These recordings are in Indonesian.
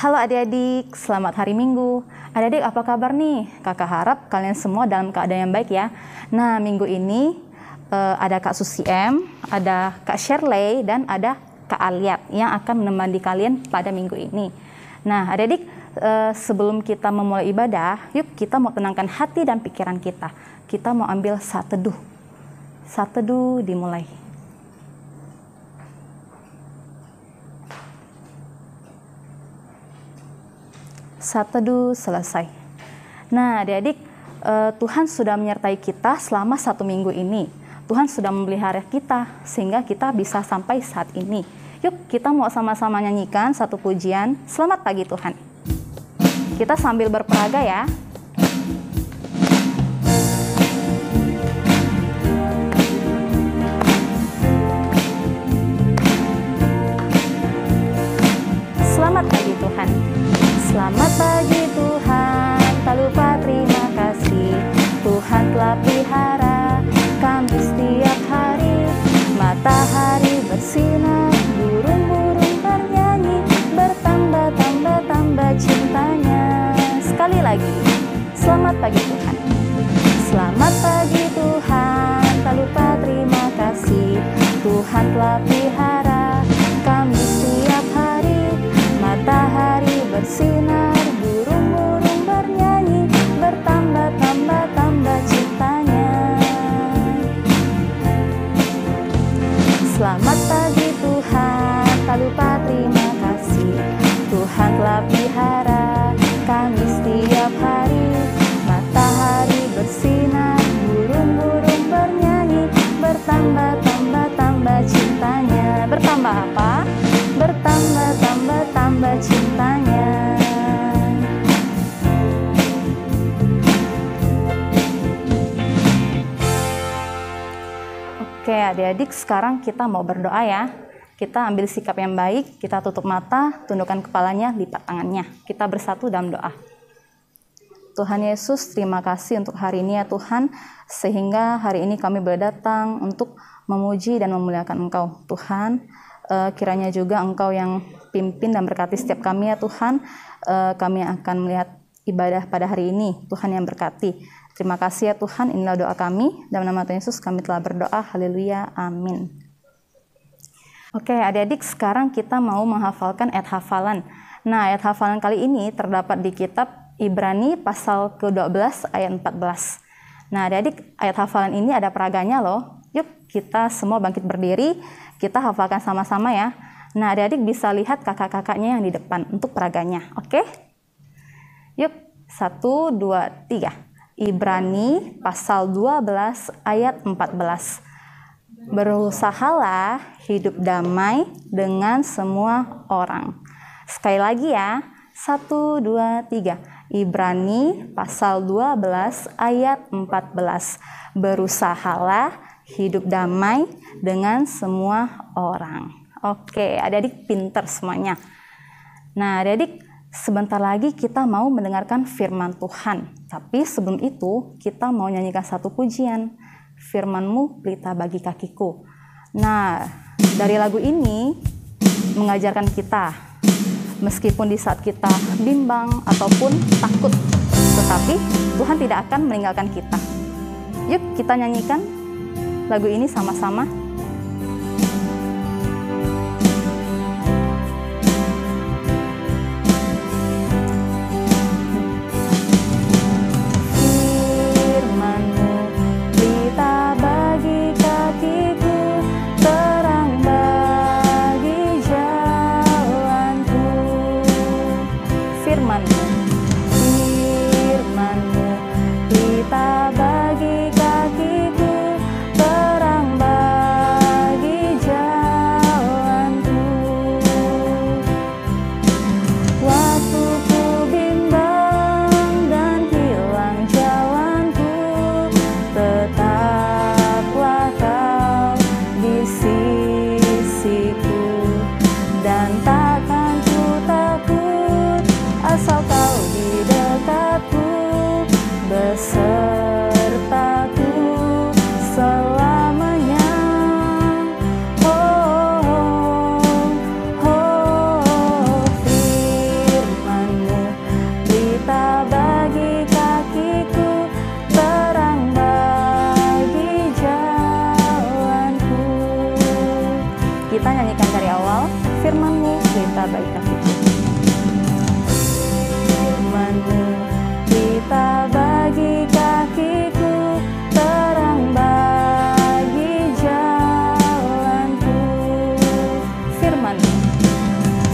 Halo adik-adik, selamat hari Minggu. Adik-adik apa kabar nih? Kakak harap kalian semua dalam keadaan yang baik ya. Nah, minggu ini ada Kak Susi M, ada Kak Shirley, dan ada Kak Aliat yang akan menemani kalian pada minggu ini. Nah, adik-adik, sebelum kita memulai ibadah, yuk kita mau tenangkan hati dan pikiran kita. Kita mau ambil saat teduh. Saat teduh dimulai. Saat teduh selesai. Nah, adik-adik, Tuhan sudah menyertai kita selama 1 minggu ini. Tuhan sudah memelihara kita sehingga kita bisa sampai saat ini. Yuk, kita mau sama-sama nyanyikan satu pujian. Selamat pagi Tuhan. Kita sambil berperaga ya. Selamat pagi Tuhan. Selamat pagi Tuhan, tak lupa terima kasih. Tuhan telah pelihara kami setiap hari. Matahari bersinar, burung-burung bernyanyi, bertambah-tambah cintanya. Sekali lagi, selamat pagi Tuhan. Selamat pagi Tuhan, tak lupa terima kasih. Tuhan telah pelihara kami setiap hari. Matahari bersinar, burung-burung bernyanyi, bertambah-tambah cintanya. Selamat pagi Tuhan, tak lupa terima kasih. Tuhan telah pelihara kami setiap hari. Matahari bersinar, burung-burung bernyanyi, bertambah-tambah cintanya. Bertambah apa? Bertambah cintanya. Oke adik-adik, sekarang kita mau berdoa ya. Kita ambil sikap yang baik, kita tutup mata, tundukkan kepalanya, lipat tangannya. Kita bersatu dalam doa. Tuhan Yesus, terima kasih untuk hari ini ya Tuhan, sehingga hari ini kami boleh datang untuk memuji dan memuliakan Engkau. Tuhan, kiranya juga Engkau yang pimpin dan berkati setiap kami ya Tuhan. Kami akan melihat ibadah pada hari ini, Tuhan yang berkati. Terima kasih ya Tuhan, inilah doa kami. Dalam nama Tuhan Yesus kami telah berdoa, haleluya, amin. Oke adik-adik, sekarang kita mau menghafalkan ayat hafalan. Nah, ayat hafalan kali ini terdapat di kitab Ibrani pasal ke-12 ayat 14. Nah adik-adik, ayat hafalan ini ada peraganya loh. Yuk kita semua bangkit berdiri, kita hafalkan sama-sama ya. Nah adik-adik bisa lihat kakak-kakaknya yang di depan untuk peraganya, oke? Yuk, 1, 2, 3. Ibrani pasal 12 ayat 14. Berusahalah hidup damai dengan semua orang. Sekali lagi ya, 1, 2, 3. Ibrani pasal 12 ayat 14. Berusahalah hidup damai dengan semua orang. Oke, adik-adik pinter semuanya. Nah, adik-adik, sebentar lagi kita mau mendengarkan firman Tuhan. Tapi sebelum itu, kita mau nyanyikan satu pujian. Firman-Mu pelita bagi kakiku. Nah, dari lagu ini mengajarkan kita, meskipun di saat kita bimbang ataupun takut, tetapi Tuhan tidak akan meninggalkan kita. Yuk kita nyanyikan lagu ini sama-sama. Firman-Mu pelita bagi kakiku, terang bagi jalanku. Waktu ku bimbang dan hilang jalanku, tetaplah Kau di sisiku, dan takkan ku takut asal Kau di dekatku, besertaku selamanya. Oh, oh, oh, Kita nyanyikan dari awal. Firman-Mu pelita bagi kakiku. Firman-Mu pelita bagi kakiku, terang bagi jalanku. Firman-Mu,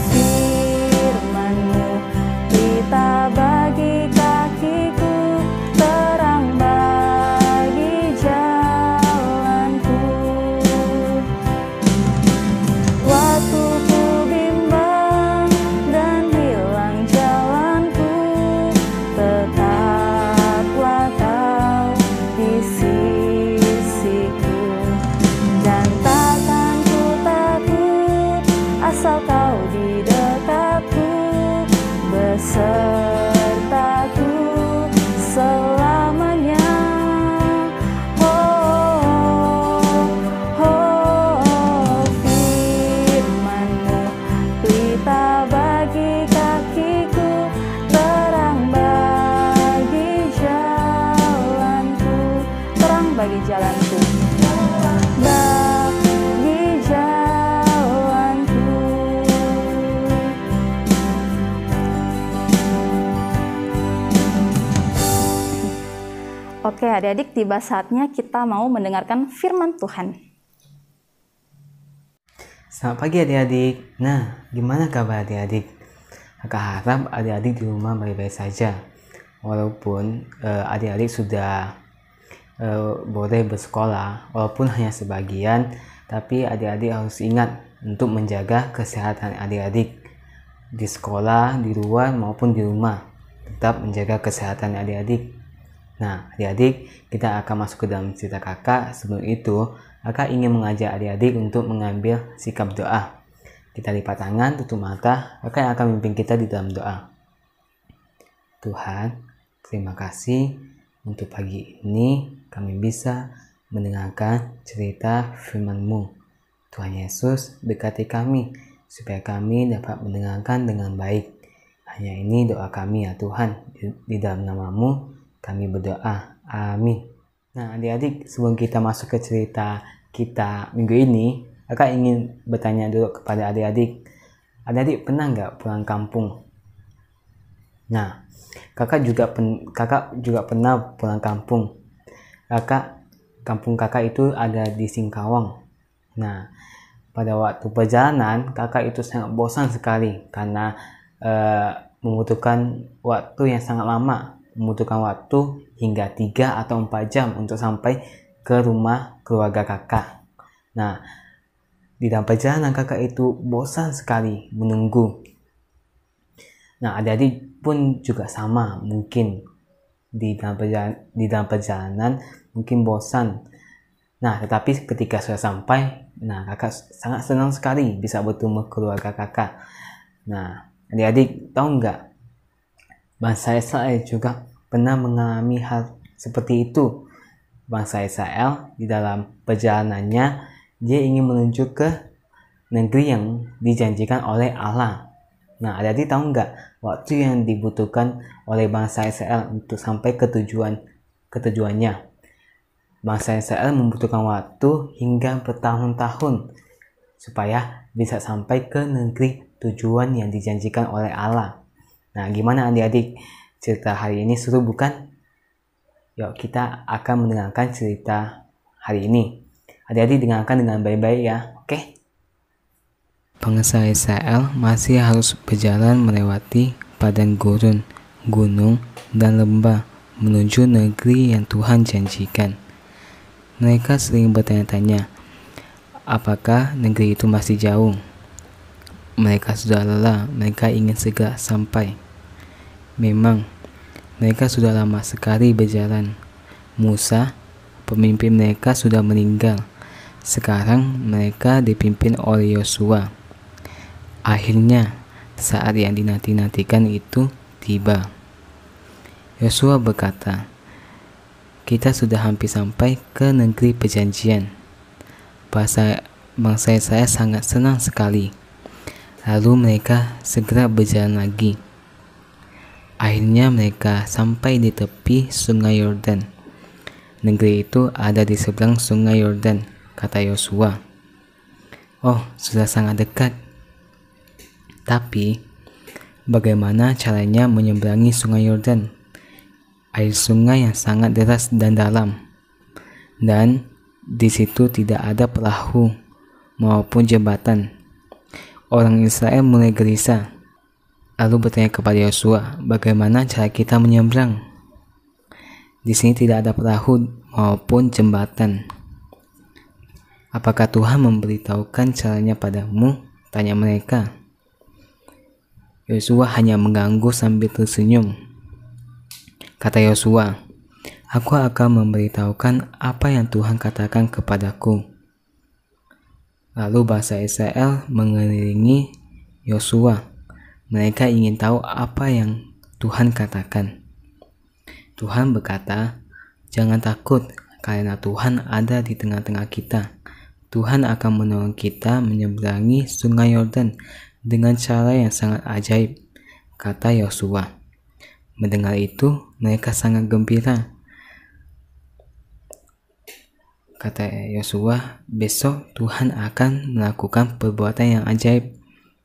Firman-Mu pelita bagi kakiku, terang bagi jalanku. Waktu ku bimbang dan hilang jalanku, tetaplah Kau di sisiku. Dan takkan ku takut, asal Kau di dekatku, besertaku selamanya. Firman-Mu pelita bagi kakiku, terang bagi jalanku. Terang bagi jalanku. Bagi jalanku. Oke adik-adik, tiba saatnya kita mau mendengarkan firman Tuhan. Selamat pagi adik-adik. Nah, gimana kabar adik-adik? Kakak harap adik-adik di rumah baik-baik saja. Walaupun adik-adik sudah boleh bersekolah, walaupun hanya sebagian, tapi adik-adik harus ingat untuk menjaga kesehatan adik-adik di sekolah, di luar maupun di rumah. Tetap menjaga kesehatan adik-adik. Nah, adik-adik, kita akan masuk ke dalam cerita kakak. Sebelum itu, kakak ingin mengajak adik-adik untuk mengambil sikap doa. Kita lipat tangan, tutup mata, kakak yang akan memimpin kita di dalam doa. Tuhan, terima kasih untuk pagi ini kami bisa mendengarkan cerita firman-Mu. Tuhan Yesus, berkati kami supaya kami dapat mendengarkan dengan baik. Hanya ini doa kami ya Tuhan, di dalam nama-Mu kami berdoa. Amin. Nah adik-adik, sebelum kita masuk ke cerita kita minggu ini, kakak ingin bertanya dulu kepada adik-adik. Adik-adik pernah nggak pulang kampung? Nah, kakak juga pernah pulang kampung. Kampung kakak itu ada di Singkawang. Nah, pada waktu perjalanan kakak itu sangat bosan sekali karena membutuhkan waktu yang sangat lama. Membutuhkan waktu hingga 3 atau 4 jam untuk sampai ke rumah keluarga kakak. Nah, di dalam perjalanan kakak itu bosan sekali menunggu. Nah, adik-adik pun juga sama, mungkin di dalam perjalanan mungkin bosan. Nah, tetapi ketika sudah sampai, nah kakak sangat senang sekali bisa bertemu keluarga kakak. Nah, adik-adik tahu nggak? Bangsa Israel juga pernah mengalami hal seperti itu. Bangsa Israel di dalam perjalanannya, dia ingin menuju ke negeri yang dijanjikan oleh Allah. Nah, adik-adik tahu nggak waktu yang dibutuhkan oleh bangsa Israel untuk sampai ke tujuannya? Bangsa Israel membutuhkan waktu hingga bertahun-tahun supaya bisa sampai ke negeri tujuan yang dijanjikan oleh Allah. Nah, gimana adik-adik? Cerita hari ini seru bukan? Yuk kita akan mendengarkan cerita hari ini. Adik-adik dengarkan dengan baik-baik ya, oke? Bangsa Israel masih harus berjalan melewati padang gurun, gunung, dan lembah menuju negeri yang Tuhan janjikan. Mereka sering bertanya-tanya, apakah negeri itu masih jauh? Mereka sudah lelah, mereka ingin segera sampai. Memang, mereka sudah lama sekali berjalan. Musa, pemimpin mereka, sudah meninggal. Sekarang mereka dipimpin oleh Yosua. Akhirnya, saat yang dinanti-nantikan itu tiba. Yosua berkata, kita sudah hampir sampai ke negeri perjanjian. Bangsa saya sangat senang sekali. Lalu mereka segera berjalan lagi. Akhirnya mereka sampai di tepi sungai Yordan. Negeri itu ada di seberang sungai Yordan, kata Yosua. Oh, sudah sangat dekat. Tapi, bagaimana caranya menyeberangi sungai Yordan? Air sungai yang sangat deras dan dalam. Dan di situ tidak ada perahu maupun jembatan. Orang Israel mulai gelisah. Lalu bertanya kepada Yosua, bagaimana cara kita menyeberang? Di sini tidak ada perahu maupun jembatan. Apakah Tuhan memberitahukan caranya padamu? Tanya mereka. Yosua hanya mengganggu sambil tersenyum. Kata Yosua, aku akan memberitahukan apa yang Tuhan katakan kepadaku. Lalu bangsa Israel mengelilingi Yosua. Mereka ingin tahu apa yang Tuhan katakan. Tuhan berkata, jangan takut karena Tuhan ada di tengah-tengah kita. Tuhan akan menolong kita menyeberangi sungai Yordan dengan cara yang sangat ajaib, kata Yosua. Mendengar itu, mereka sangat gembira. Kata Yosua, besok Tuhan akan melakukan perbuatan yang ajaib.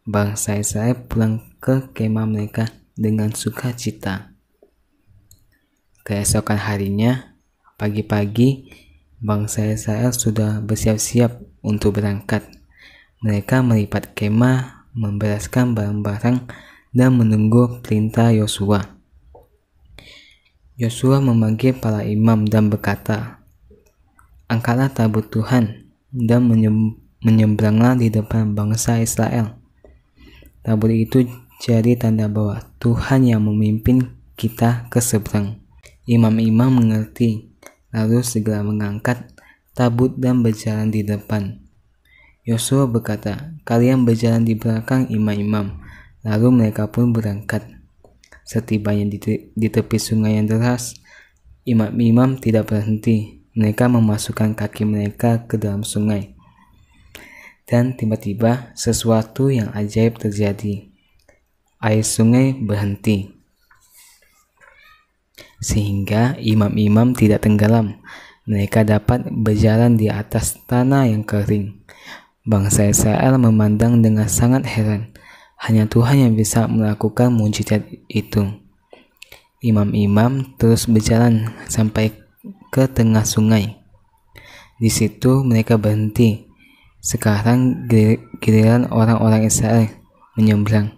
Bangsa Israel pulang ke kemah mereka dengan sukacita. Keesokan harinya, pagi-pagi, bangsa Israel sudah bersiap-siap untuk berangkat. Mereka melipat kemah, membereskan barang-barang, dan menunggu perintah Yosua. Yosua memanggil para imam dan berkata, angkatlah tabut Tuhan dan menyeberanglah di depan bangsa Israel. Tabut itu jadi tanda bahwa Tuhan yang memimpin kita ke seberang. Imam-imam mengerti, lalu segera mengangkat tabut dan berjalan di depan. Yosua berkata, kalian berjalan di belakang imam-imam. Lalu mereka pun berangkat. Setibanya di tepi sungai yang deras, imam-imam tidak berhenti. Mereka memasukkan kaki mereka ke dalam sungai. Dan tiba-tiba sesuatu yang ajaib terjadi. Air sungai berhenti. Sehingga imam-imam tidak tenggelam. Mereka dapat berjalan di atas tanah yang kering. Bangsa Israel memandang dengan sangat heran. Hanya Tuhan yang bisa melakukan mujizat itu. Imam-imam terus berjalan sampai ke tengah sungai. Di situ mereka berhenti. Sekarang giliran orang-orang Israel menyeberang.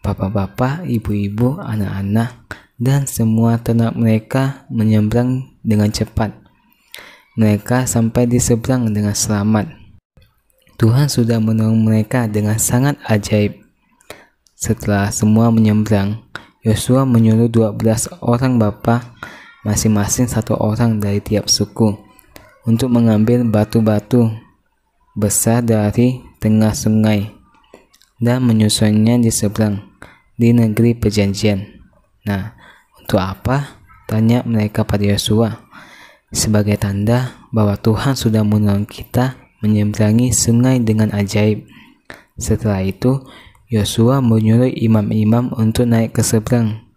Bapak-bapak, ibu-ibu, anak-anak, dan semua ternak mereka menyeberang dengan cepat. Mereka sampai di seberang dengan selamat. Tuhan sudah menolong mereka dengan sangat ajaib. Setelah semua menyeberang, Yosua menyuruh 12 orang bapa, masing-masing satu orang dari tiap suku, untuk mengambil batu-batu besar dari tengah sungai dan menyusunnya di seberang, di negeri perjanjian. Nah, untuk apa? Tanya mereka pada Yosua. Sebagai tanda bahwa Tuhan sudah menolong kita menyeberangi sungai dengan ajaib. Setelah itu, Yosua menyuruh imam-imam untuk naik ke seberang.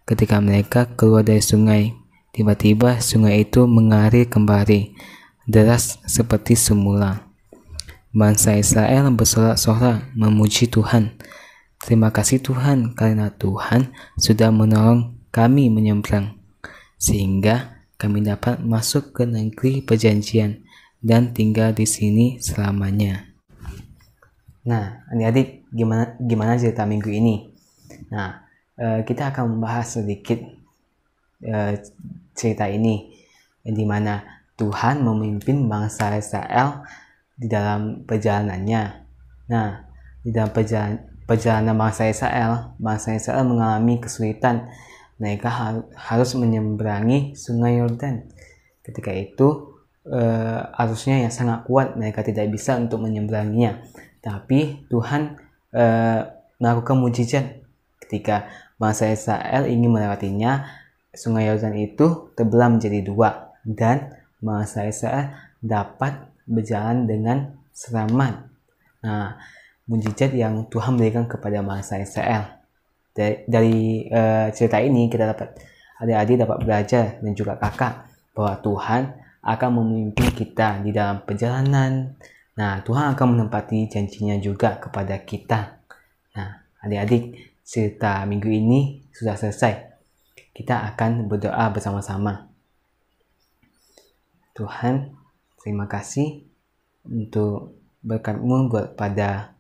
Ketika mereka keluar dari sungai, tiba-tiba sungai itu mengalir kembali, deras seperti semula. Bangsa Israel bersorak-sorak memuji Tuhan. Terima kasih Tuhan karena Tuhan sudah menolong kami menyeberang, sehingga kami dapat masuk ke negeri perjanjian dan tinggal di sini selamanya. Nah, adik-adik, gimana cerita minggu ini? Nah, kita akan membahas sedikit cerita ini, di mana Tuhan memimpin bangsa Israel di dalam perjalanannya. Nah, di dalam perjalanan bangsa Israel mengalami kesulitan. Mereka harus menyeberangi sungai Yordan. Ketika itu arusnya yang sangat kuat, mereka tidak bisa untuk menyeberanginya. Tapi Tuhan melakukan mujizat ketika bangsa Israel ingin melewatinya. Sungai Yordan itu terbelah menjadi dua, dan bangsa Israel dapat berjalan dengan selamat. Nah, mujizat yang Tuhan berikan kepada bangsa Israel. Dari cerita ini kita adik-adik dapat belajar, dan juga kakak, bahwa Tuhan akan memimpin kita di dalam perjalanan, Nah, Tuhan akan menempati janjinya juga kepada kita. Nah, adik-adik, cerita minggu ini sudah selesai. Kita akan berdoa bersama-sama. Tuhan, terima kasih untuk berkat-Mu buat pada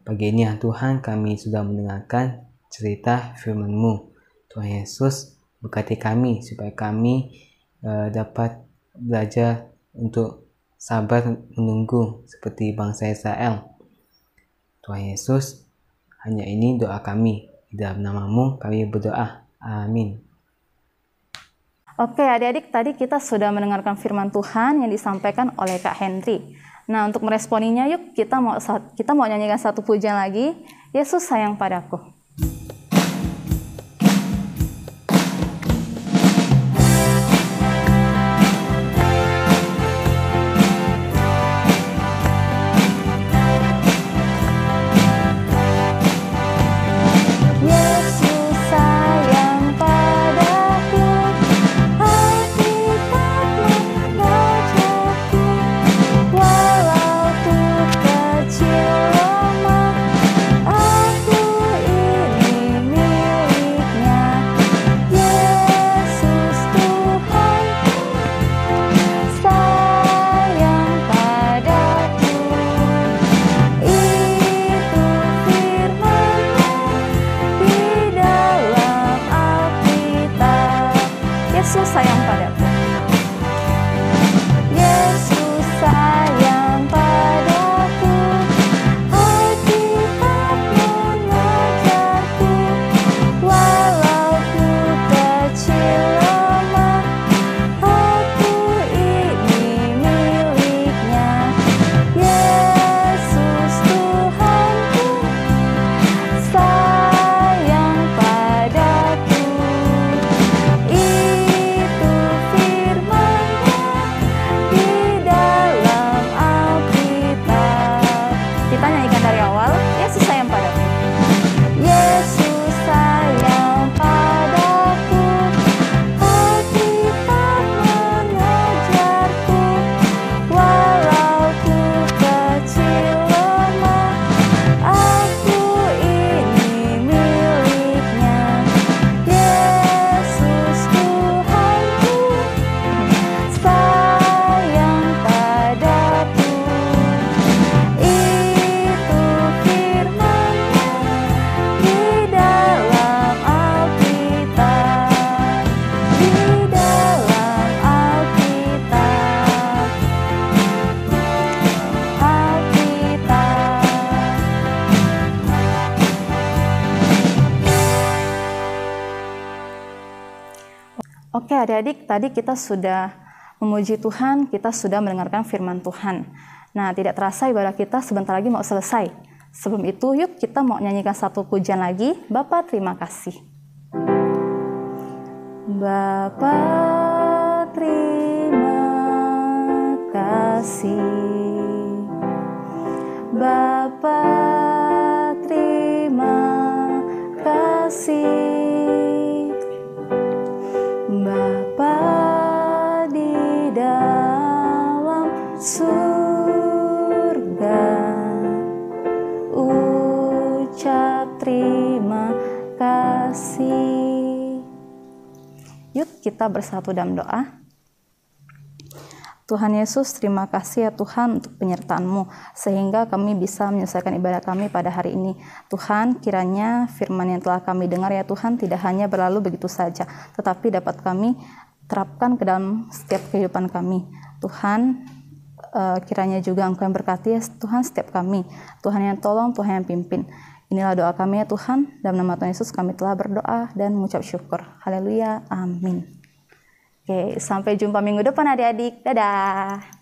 pagi ini ya Tuhan. Kami sudah mendengarkan cerita firman-Mu. Tuhan Yesus, berkati kami supaya kami dapat belajar untuk sabar menunggu seperti bangsa Israel. Tuhan Yesus, hanya ini doa kami. Di dalam nama-Mu kami berdoa. Amin. Oke adik-adik, tadi kita sudah mendengarkan firman Tuhan yang disampaikan oleh Kak Henry. Nah, untuk meresponinya yuk kita mau nyanyikan satu pujian lagi, Yesus sayang padaku. Yesus sayang padaku. Yesus sayang padaku, Alkitab mengajarku, walau ku kecil lemah, aku ini miliknya. Yesus Tuhanku sayang padaku. Oke adik-adik, tadi kita sudah memuji Tuhan, kita sudah mendengarkan firman Tuhan. Nah, tidak terasa ibadah kita sebentar lagi mau selesai. Sebelum itu, yuk kita mau nyanyikan satu pujian lagi. Bapa, terima kasih. Bapa, terima kasih. Bapa, terima kasih. Bapa di dalam surga, ucap terima kasih. Yuk kita bersatu dalam doa. Tuhan Yesus, terima kasih ya Tuhan untuk penyertaan-Mu, sehingga kami bisa menyelesaikan ibadah kami pada hari ini. Tuhan, kiranya firman yang telah kami dengar ya Tuhan, tidak hanya berlalu begitu saja, tetapi dapat kami terapkan ke dalam setiap kehidupan kami. Tuhan, kiranya juga Engkau yang berkati ya Tuhan setiap kami. Tuhan yang tolong, Tuhan yang pimpin. Inilah doa kami ya Tuhan, dalam nama Tuhan Yesus kami telah berdoa dan mengucap syukur. Haleluya, amin. Oke, sampai jumpa minggu depan adik-adik. Dadah.